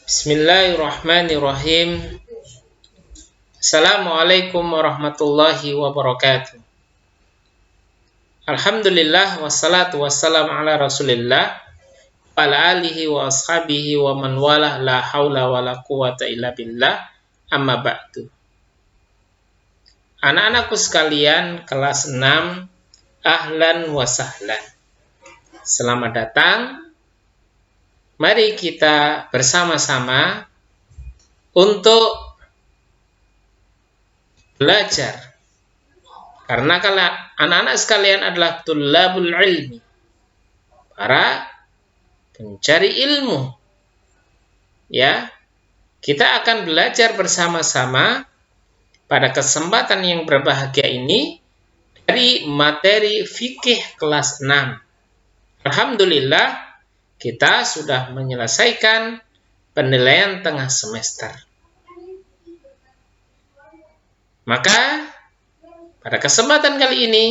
Bismillahirrahmanirrahim. Assalamualaikum warahmatullahi wabarakatuh. Alhamdulillah wassalatu wassalamu ala Rasulillah wa ala alihi wa ashabihi wa man walah la haula wa la quwata illa billah. Amma ba'du. Anak-anakku sekalian kelas 6, ahlan wa sahlan. Selamat datang. Mari kita bersama-sama untuk belajar. Karena kalau anak-anak sekalian adalah tullabul ilmi, para pencari ilmu. Ya, kita akan belajar bersama-sama pada kesempatan yang berbahagia ini dari materi fikih kelas 6. Alhamdulillah, kita sudah menyelesaikan penilaian tengah semester. Maka, pada kesempatan kali ini,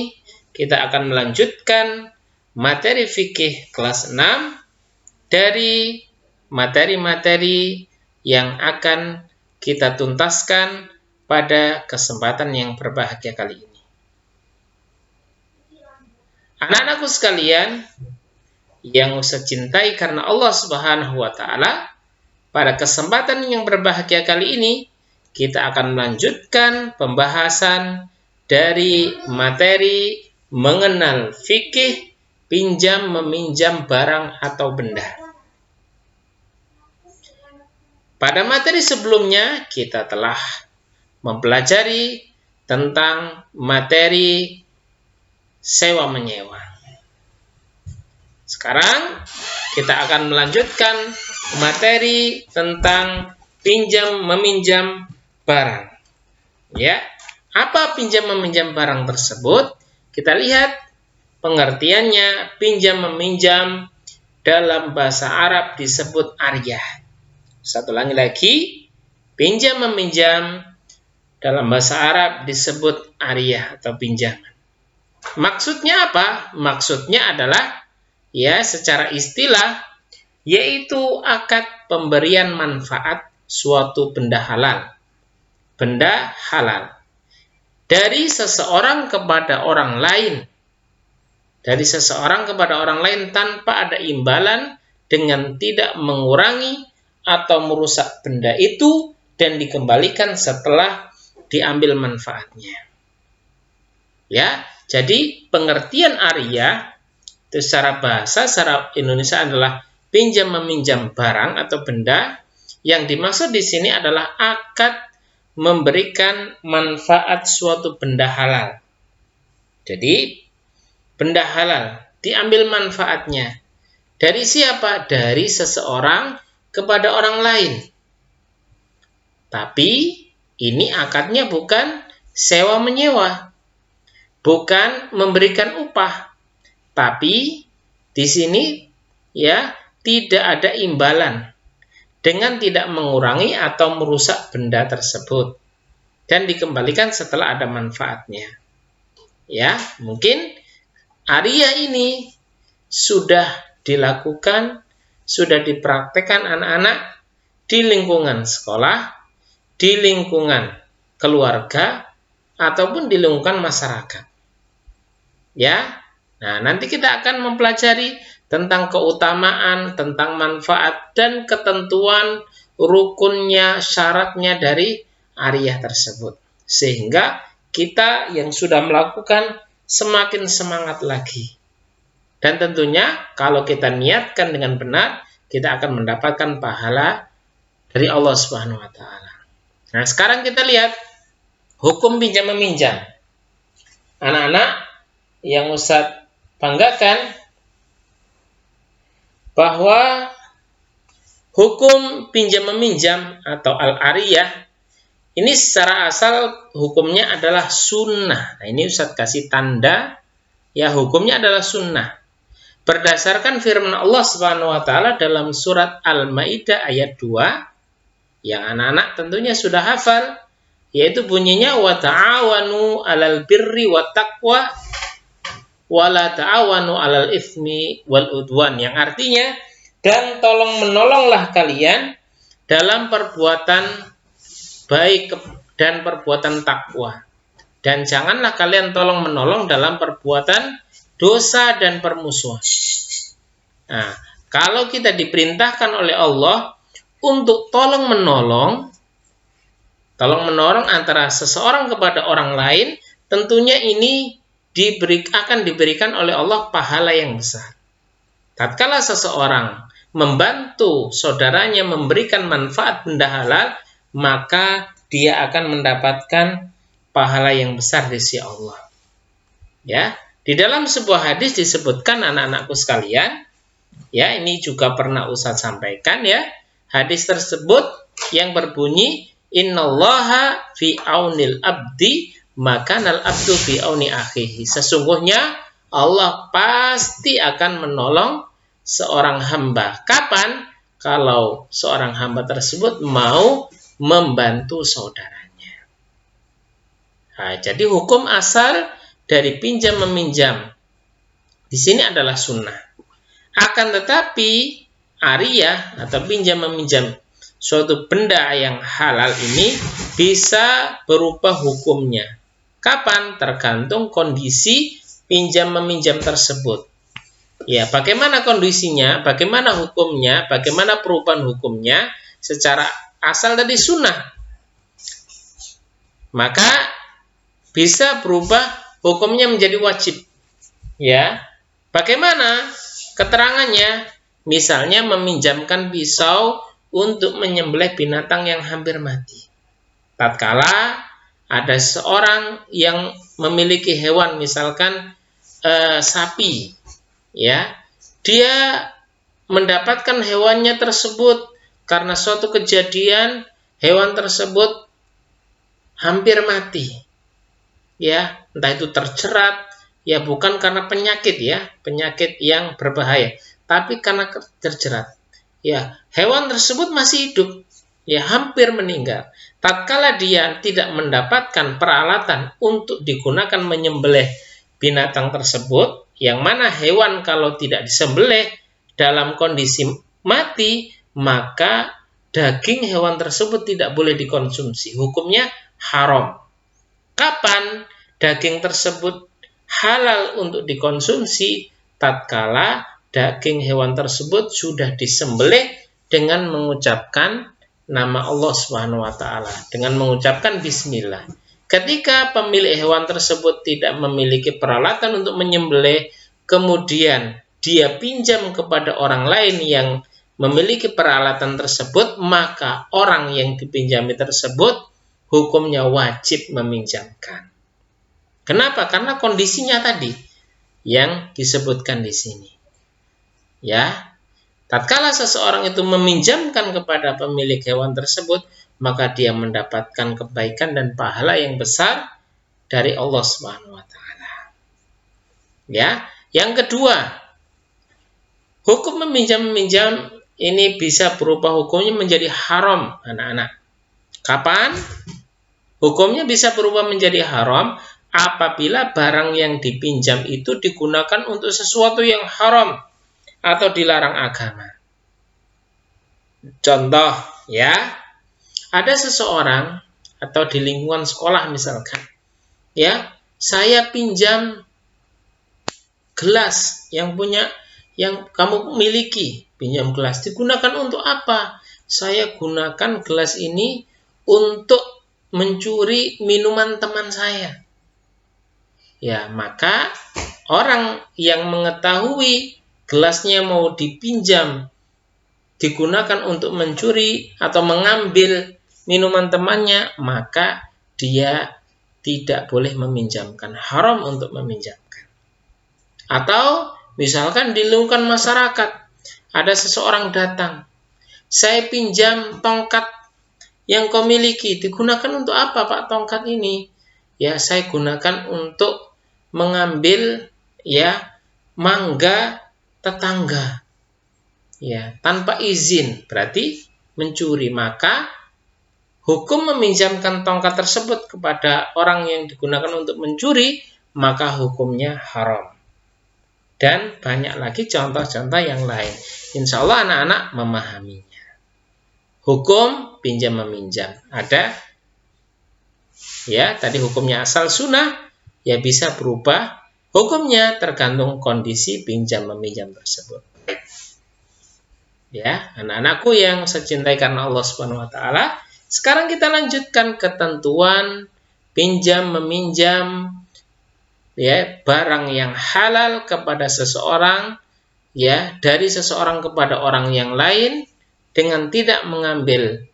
kita akan melanjutkan materi fikih kelas 6 dari materi-materi yang akan kita tuntaskan pada kesempatan yang berbahagia kali ini. Anak-anakku sekalian, yang Ustaz cintai karena Allah Subhanahu wa Ta'ala, pada kesempatan yang berbahagia kali ini kita akan melanjutkan pembahasan dari materi mengenal fikih pinjam meminjam barang atau benda. Pada materi sebelumnya kita telah mempelajari tentang materi sewa menyewa. Sekarang kita akan melanjutkan materi tentang pinjam meminjam barang. Ya, apa pinjam meminjam barang tersebut? Kita lihat pengertiannya. Pinjam meminjam dalam bahasa Arab disebut ariyah. Satu lagi, pinjam meminjam dalam bahasa Arab disebut ariyah atau pinjaman. Maksudnya apa? Maksudnya adalah secara istilah, yaitu akad pemberian manfaat suatu benda halal. Benda halal. Dari seseorang kepada orang lain. Dari seseorang kepada orang lain tanpa ada imbalan, dengan tidak mengurangi atau merusak benda itu dan dikembalikan setelah diambil manfaatnya. Ya, jadi pengertian ariyah itu secara bahasa, secara Indonesia adalah pinjam meminjam barang atau benda. Yang dimaksud di sini adalah akad memberikan manfaat suatu benda halal. Jadi, benda halal diambil manfaatnya. Dari siapa? Dari seseorang kepada orang lain. Tapi, ini akadnya bukan sewa menyewa. Bukan memberikan upah. Tapi di sini tidak ada imbalan dengan tidak mengurangi atau merusak benda tersebut dan dikembalikan setelah ada manfaatnya. Ya, mungkin ariyah ini sudah dilakukan, sudah dipraktekkan anak-anak di lingkungan sekolah, di lingkungan keluarga, ataupun di lingkungan masyarakat. Ya. Nah, nanti kita akan mempelajari tentang keutamaan, tentang manfaat, dan ketentuan rukunnya, syaratnya dari ariyah tersebut. Sehingga kita yang sudah melakukan semakin semangat lagi. Dan tentunya kalau kita niatkan dengan benar, kita akan mendapatkan pahala dari Allah Subhanahu wa Ta'ala. Nah, sekarang kita lihat hukum pinjam meminjam. Anak-anak yang Ustaz banggakan bahwa hukum pinjam meminjam atau al-ariyah ini secara asal hukumnya adalah sunnah. Nah, ini Ustaz kasih tanda, hukumnya adalah sunnah. Berdasarkan firman Allah Subhanahu wa Ta'ala dalam surat Al-Maidah ayat 2, yang anak-anak tentunya sudah hafal, yaitu bunyinya wa ta'awanu 'alal birri wat taqwa wala ta'awanu 'alal itsmi wal udwan, yang artinya dan tolong menolonglah kalian dalam perbuatan baik dan perbuatan takwa. Dan janganlah kalian tolong-menolong dalam perbuatan dosa dan permusuhan. Nah, kalau kita diperintahkan oleh Allah untuk tolong-menolong antara seseorang kepada orang lain, tentunya ini akan diberikan oleh Allah pahala yang besar. Tatkala seseorang membantu saudaranya memberikan manfaat benda halal, maka dia akan mendapatkan pahala yang besar di sisi Allah. Ya, di dalam sebuah hadis disebutkan, anak-anakku sekalian, ya, ini juga pernah Ustaz sampaikan, ya. Hadis tersebut yang berbunyi, innallaha fi aunil abdi makanal abdu fi auni akhihi. Sesungguhnya Allah pasti akan menolong seorang hamba. Kapan? Kalau seorang hamba tersebut mau membantu saudaranya. Nah, jadi hukum asal dari pinjam meminjam di sini adalah sunnah. Akan tetapi ariyah atau pinjam meminjam suatu benda yang halal ini bisa berubah hukumnya. Kapan? Tergantung kondisi pinjam meminjam tersebut. Ya, bagaimana kondisinya, bagaimana hukumnya, bagaimana perubahan hukumnya secara asal tadi sunnah. Maka bisa berubah hukumnya menjadi wajib. Ya. Bagaimana keterangannya? Misalnya meminjamkan pisau untuk menyembelih binatang yang hampir mati. Tatkala ada seorang yang memiliki hewan, misalkan sapi, ya, dia mendapatkan hewannya tersebut karena suatu kejadian hewan tersebut hampir mati, ya, entah itu terjerat, ya, bukan karena penyakit, ya, penyakit yang berbahaya, tapi karena terjerat. Ya, hewan tersebut masih hidup, ya, hampir meninggal. Tatkala dia tidak mendapatkan peralatan untuk digunakan menyembelih binatang tersebut, yang mana hewan kalau tidak disembelih dalam kondisi mati, maka daging hewan tersebut tidak boleh dikonsumsi. Hukumnya haram. Kapan daging tersebut halal untuk dikonsumsi? Tatkala daging hewan tersebut sudah disembelih dengan mengucapkan nama Allah Subhanahu wa taala, dengan mengucapkan bismillah. Ketika pemilik hewan tersebut tidak memiliki peralatan untuk menyembelih, kemudian dia pinjam kepada orang lain yang memiliki peralatan tersebut, maka orang yang dipinjami tersebut hukumnya wajib meminjamkan. Kenapa? Karena kondisinya tadi yang disebutkan di sini. Ya, tatkala seseorang itu meminjamkan kepada pemilik hewan tersebut, maka dia mendapatkan kebaikan dan pahala yang besar dari Allah Subhanahu wa taala. Ya, yang kedua, hukum meminjam ini bisa berubah hukumnya menjadi haram, anak-anak. Kapan? Hukumnya bisa berubah menjadi haram apabila barang yang dipinjam itu digunakan untuk sesuatu yang haram atau dilarang agama. Contoh, ya, ada seseorang atau di lingkungan sekolah misalkan, ya, saya pinjam gelas yang kamu miliki, pinjam gelas, digunakan untuk apa? Saya gunakan gelas ini untuk mencuri minuman teman saya. Ya, maka orang yang mengetahui gelasnya mau dipinjam, digunakan untuk mencuri atau mengambil minuman temannya, maka dia tidak boleh meminjamkan, haram untuk meminjamkan. Atau misalkan di lingkungan masyarakat, ada seseorang datang, saya pinjam tongkat yang kau miliki, digunakan untuk apa Pak tongkat ini? Ya, saya gunakan untuk mengambil, ya, mangga tetangga, ya, tanpa izin, berarti mencuri. Maka hukum meminjamkan tongkat tersebut kepada orang yang digunakan untuk mencuri, maka hukumnya haram. Dan banyak lagi contoh-contoh yang lain. Insya Allah anak-anak memahaminya. hukum pinjam meminjam. Ada ya, tadi hukumnya asal sunnah, ya bisa berubah hukumnya tergantung kondisi pinjam meminjam tersebut. Ya, anak-anakku yang saya cintai karena Allah Subhanahu wa taala, sekarang kita lanjutkan ketentuan pinjam meminjam ya barang yang halal kepada seseorang ya dari seseorang kepada orang yang lain dengan tidak mengambil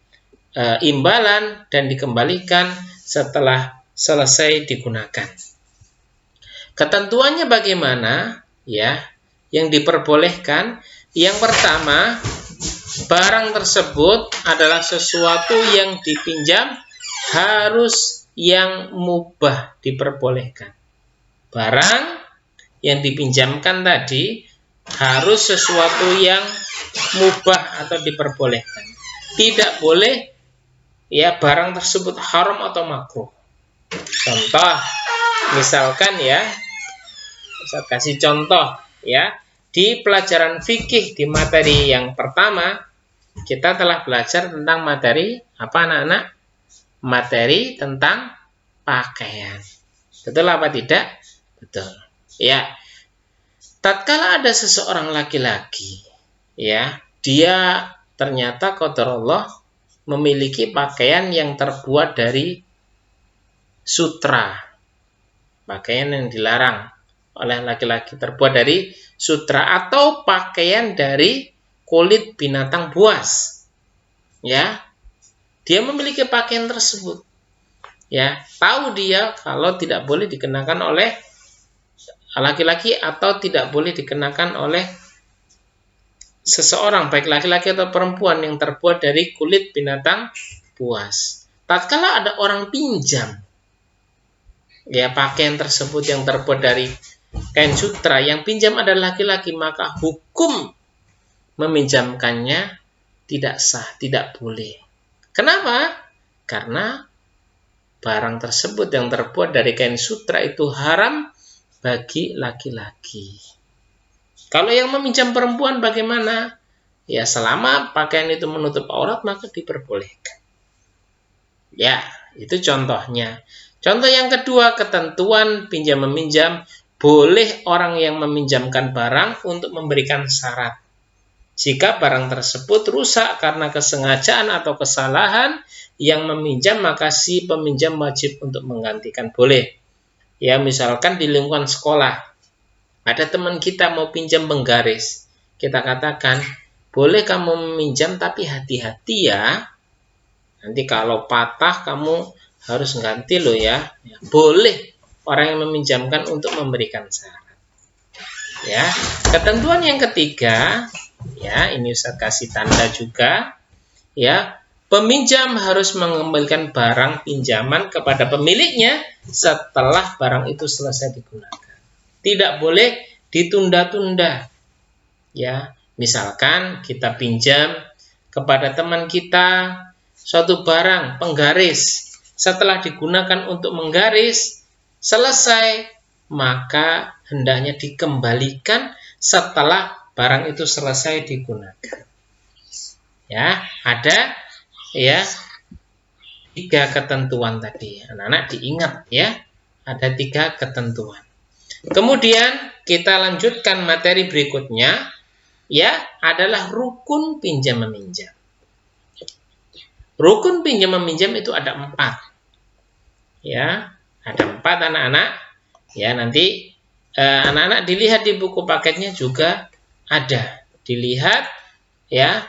imbalan dan dikembalikan setelah selesai digunakan. Ketentuannya bagaimana? Ya, yang diperbolehkan yang pertama, barang tersebut adalah sesuatu yang dipinjam harus yang mubah diperbolehkan. Barang yang dipinjamkan tadi harus sesuatu yang mubah atau diperbolehkan. Tidak boleh ya barang tersebut haram atau makruh. Contoh, misalkan ya, saya kasih contoh ya, di pelajaran fikih di materi yang pertama kita telah belajar tentang materi apa anak-anak? Materi tentang pakaian. Betul apa tidak? Betul. Ya. Tatkala ada seseorang laki-laki ya, dia ternyata qadarullah memiliki pakaian yang terbuat dari sutra. Pakaian yang dilarang oleh laki-laki terbuat dari sutra atau pakaian dari kulit binatang buas. Ya. Dia memiliki pakaian tersebut. Ya, tahu dia kalau tidak boleh dikenakan oleh laki-laki atau tidak boleh dikenakan oleh seseorang baik laki-laki atau perempuan yang terbuat dari kulit binatang buas. Tatkala ada orang pinjam ya pakaian tersebut yang terbuat dari kain sutra, yang pinjam adalah laki-laki, maka hukum meminjamkannya tidak sah, tidak boleh. Kenapa? Karena barang tersebut yang terbuat dari kain sutra itu haram bagi laki-laki. Kalau yang meminjam perempuan bagaimana? Ya selama pakaian itu menutup aurat maka diperbolehkan. Ya, itu contohnya. Contoh yang kedua, ketentuan pinjam meminjam, boleh orang yang meminjamkan barang untuk memberikan syarat. Jika barang tersebut rusak karena kesengajaan atau kesalahan yang meminjam, maka si peminjam wajib untuk menggantikan. Boleh. Ya, misalkan di lingkungan sekolah, ada teman kita mau pinjam penggaris. Kita katakan, boleh kamu meminjam tapi hati-hati ya. Nanti kalau patah kamu harus ganti loh ya. Boleh orang yang meminjamkan untuk memberikan syarat. Ya, ketentuan yang ketiga, ya ini Ustaz kasih tanda juga. Ya, peminjam harus mengembalikan barang pinjaman kepada pemiliknya setelah barang itu selesai digunakan. Tidak boleh ditunda-tunda. Ya, misalkan kita pinjam kepada teman kita suatu barang penggaris, setelah digunakan untuk menggaris selesai, maka hendaknya dikembalikan setelah barang itu selesai digunakan. Ya, ada ya 3 ketentuan tadi. Anak-anak diingat ya, ada 3 ketentuan. Kemudian kita lanjutkan materi berikutnya, ya adalah rukun pinjam meminjam. Rukun pinjam meminjam itu ada 4. Ya, ada 4 anak-anak. Ya, nanti anak-anak dilihat di buku paketnya juga ada. Dilihat ya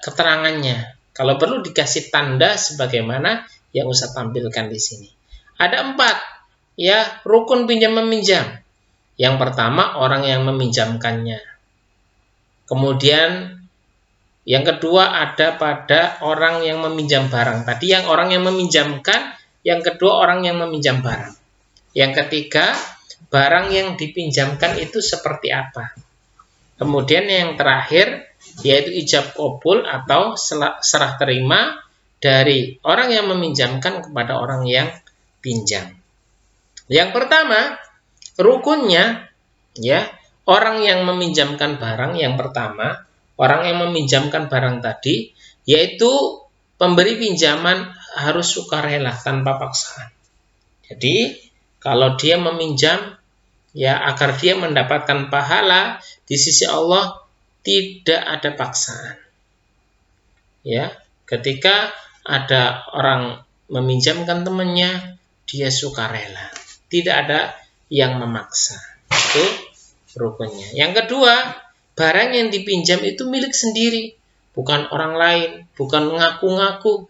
keterangannya. Kalau perlu dikasih tanda sebagaimana yang Ustaz tampilkan di sini. Ada 4 ya rukun pinjam meminjam. Yang pertama orang yang meminjamkannya. Kemudian yang kedua ada pada orang yang meminjam barang. Tadi yang orang yang meminjamkan, yang kedua orang yang meminjam barang. Yang ketiga, barang yang dipinjamkan itu seperti apa. Kemudian yang terakhir, yaitu ijab qabul atau serah terima dari orang yang meminjamkan kepada orang yang pinjam. Yang pertama, rukunnya, ya orang yang meminjamkan barang yang pertama, orang yang meminjamkan barang tadi, yaitu pemberi pinjaman harus sukarela tanpa paksaan. Jadi kalau dia meminjam, ya agar dia mendapatkan pahala di sisi Allah, tidak ada paksaan. Ya, ketika ada orang meminjamkan temannya, dia sukarela, tidak ada yang memaksa. Itu rukunnya. Yang kedua, barang yang dipinjam itu milik sendiri, bukan orang lain, bukan ngaku-ngaku.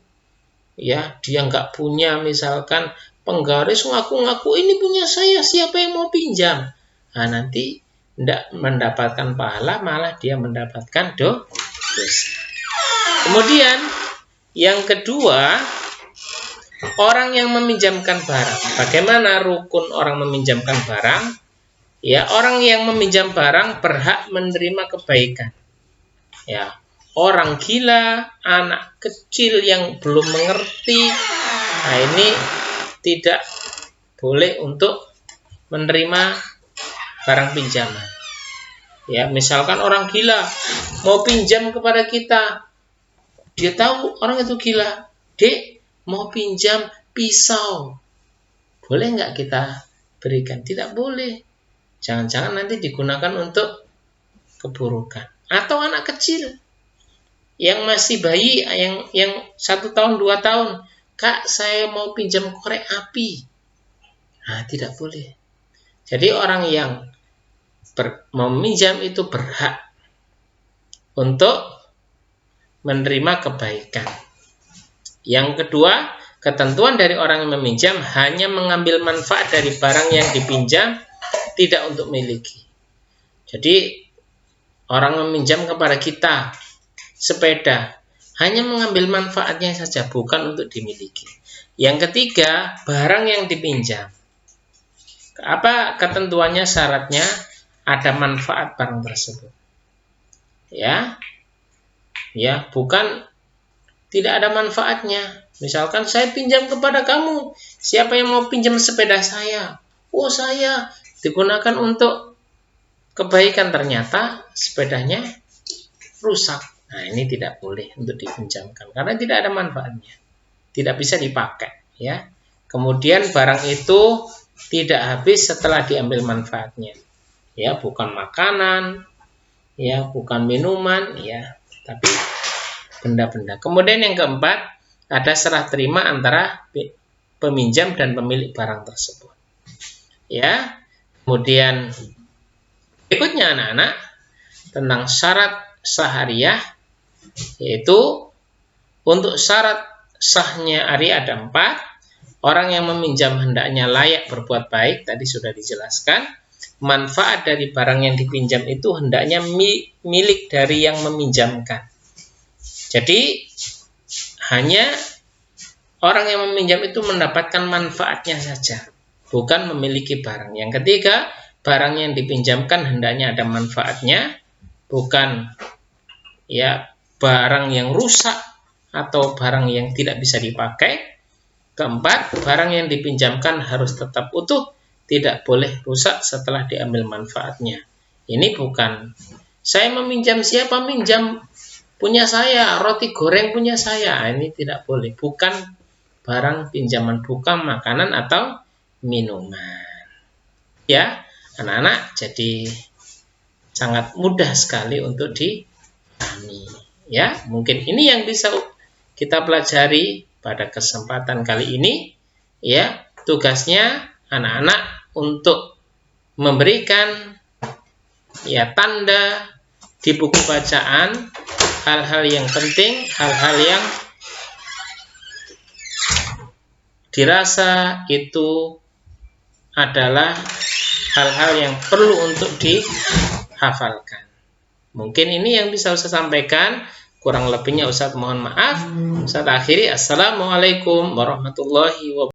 Ya, dia nggak punya, misalkan penggaris ngaku-ngaku ini punya saya, siapa yang mau pinjam? Nah, nanti tidak mendapatkan pahala, malah dia mendapatkan dosa. Kemudian yang kedua, orang yang meminjamkan barang. Bagaimana rukun orang meminjamkan barang? Ya, orang yang meminjam barang berhak menerima kebaikan. Ya, orang gila, anak kecil yang belum mengerti, nah ini tidak boleh untuk menerima barang pinjaman. Ya, misalkan orang gila mau pinjam kepada kita, dia tahu orang itu gila, "Dek, mau pinjam pisau, boleh nggak kita berikan?" Tidak boleh. Jangan-jangan nanti digunakan untuk keburukan. Atau anak kecil yang masih bayi, yang 1 tahun 2 tahun, "Kak, saya mau pinjam korek api." Nah, tidak boleh. Jadi orang yang meminjam itu berhak untuk menerima kebaikan. Yang kedua, ketentuan dari orang yang meminjam hanya mengambil manfaat dari barang yang dipinjam, tidak untuk miliki. Jadi orang meminjam kepada kita sepeda, hanya mengambil manfaatnya saja, bukan untuk dimiliki. Yang ketiga, barang yang dipinjam. Apa ketentuannya, syaratnya? Ada manfaat barang tersebut. Ya, bukan tidak ada manfaatnya. Misalkan saya pinjam kepada kamu, siapa yang mau pinjam sepeda saya? Oh, saya. Digunakan untuk kebaikan, ternyata sepedanya rusak. Nah, ini tidak boleh untuk dipinjamkan karena tidak ada manfaatnya, tidak bisa dipakai. Ya, kemudian barang itu tidak habis setelah diambil manfaatnya. Ya, bukan makanan, ya, bukan minuman, ya, tapi benda-benda. Kemudian yang keempat, ada serah terima antara peminjam dan pemilik barang tersebut. Ya, kemudian berikutnya anak-anak tentang syarat sahariah, yaitu untuk syarat sahnya ariah ada 4. Orang yang meminjam hendaknya layak berbuat baik, tadi sudah dijelaskan. Manfaat dari barang yang dipinjam itu hendaknya milik dari yang meminjamkan. Jadi hanya orang yang meminjam itu mendapatkan manfaatnya saja, bukan memiliki barang. Yang ketiga, barang yang dipinjamkan hendaknya ada manfaatnya, bukan ya barang yang rusak atau barang yang tidak bisa dipakai. Keempat, barang yang dipinjamkan harus tetap utuh, tidak boleh rusak setelah diambil manfaatnya. Ini bukan saya meminjam, siapa minjam punya saya, roti goreng punya saya. Ini tidak boleh, bukan barang pinjaman, bukan makanan atau minuman. Ya, anak-anak, jadi sangat mudah sekali untuk dipahami. Ya, mungkin ini yang bisa kita pelajari pada kesempatan kali ini. Ya, tugasnya anak-anak untuk memberikan ya tanda di buku bacaan hal-hal yang penting, hal-hal yang dirasa itu adalah hal-hal yang perlu untuk dihafalkan. Mungkin ini yang bisa Ustaz sampaikan. Kurang lebihnya Ustaz mohon maaf. Ustaz akhiri. Assalamualaikum warahmatullahi wabarakatuh.